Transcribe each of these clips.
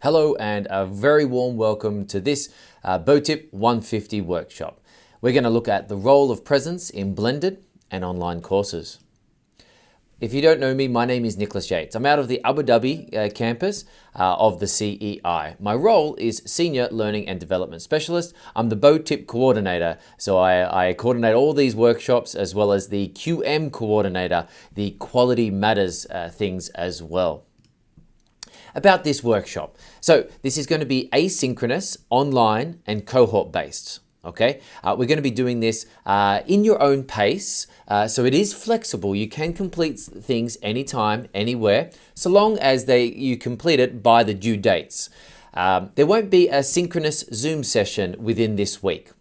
Hello and a very warm welcome to this BOTIP 150 workshop. We're going to look at the role of presence in blended and online courses. If you don't know me, my name is Nicholas Yates. I'm out of the Abu Dhabi campus of the CEI. My role is Senior Learning and Development Specialist. I'm the BOTIP coordinator, so I coordinate all these workshops as well as the QM coordinator, the Quality Matters things as well. About this workshop. So this is going to be asynchronous, online, and cohort-based. Okay, we're going to be doing this in your own pace, so it is flexible. You can complete things anytime, anywhere, so long as you complete it by the due dates. There won't be a synchronous Zoom session within this week.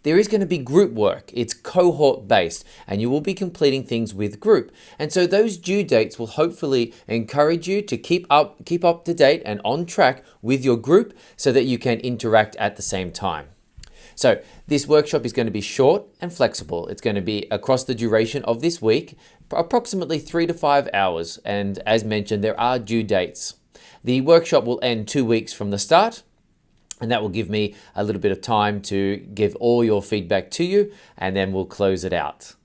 There is going to be group work. It's cohort based and you will be completing things with group. And so those due dates will hopefully encourage you to keep up to date and on track with your group so that you can interact at the same time. So this workshop is going to be short and flexible. It's going to be across the duration of this week, approximately 3 to 5 hours. And as mentioned, there are due dates. The workshop will end 2 weeks from the start. And that will give me a little bit of time to give all your feedback to you, and then we'll close it out.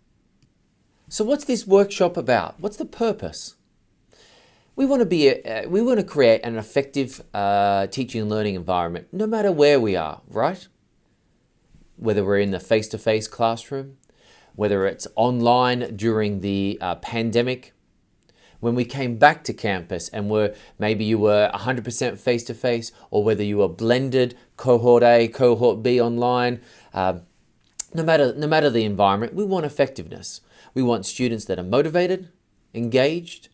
So what's this workshop about? What's the purpose? We want to create an effective teaching and learning environment, no matter where we are, right? Whether we're in the face-to-face classroom, whether it's online during the pandemic, when we came back to campus and maybe you were 100% face-to-face, or whether you were blended, cohort A, cohort B online, no matter the environment, we want effectiveness. We want students that are motivated, engaged,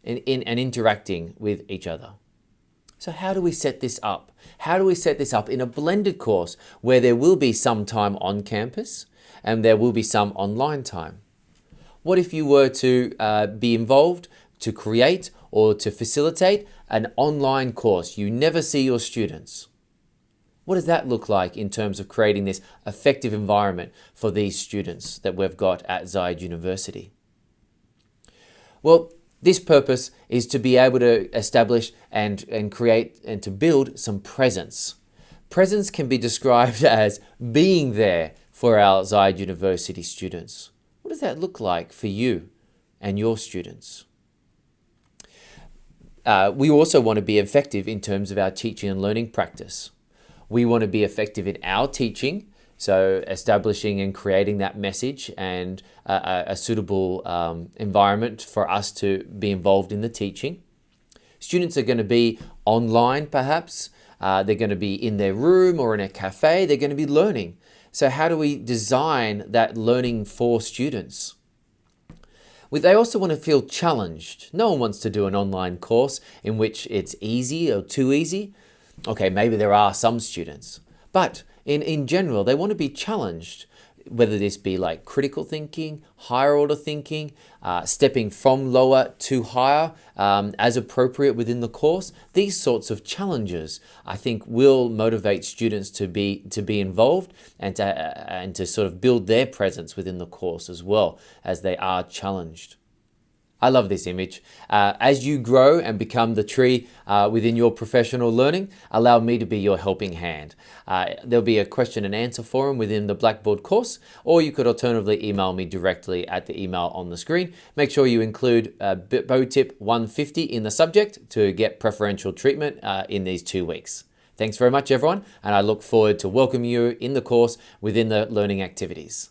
and interacting with each other. So how do we set this up? How do we set this up in a blended course where there will be some time on campus and there will be some online time? What if you were to be involved to create or to facilitate an online course? You never see your students. What does that look like in terms of creating this effective environment for these students that we've got at Zayed University? Well, this purpose is to be able to establish and create and to build some presence. Presence can be described as being there for our Zayed University students. What does that look like for you and your students? We also want to be effective in terms of our teaching and learning practice. We want to be effective in our teaching, so establishing and creating that message and a suitable environment for us to be involved in the teaching. Students are going to be online perhaps. They're going to be in their room or in a cafe. They're going to be learning. So how do we design that learning for students? They also want to feel challenged. No one wants to do an online course in which it's easy or too easy. Okay, maybe there are some students. But in general, they want to be challenged, whether this be like critical thinking, higher order thinking, stepping from lower to higher as appropriate within the course. These sorts of challenges, I think, will motivate students to be involved and to sort of build their presence within the course as well as they are challenged. I love this image. As you grow and become the tree within your professional learning, allow me to be your helping hand. There'll be a question and answer forum within the Blackboard course, or you could alternatively email me directly at the email on the screen. Make sure you include BOTIP 150 in the subject to get preferential treatment in these 2 weeks. Thanks very much, everyone, and I look forward to welcoming you in the course within the learning activities.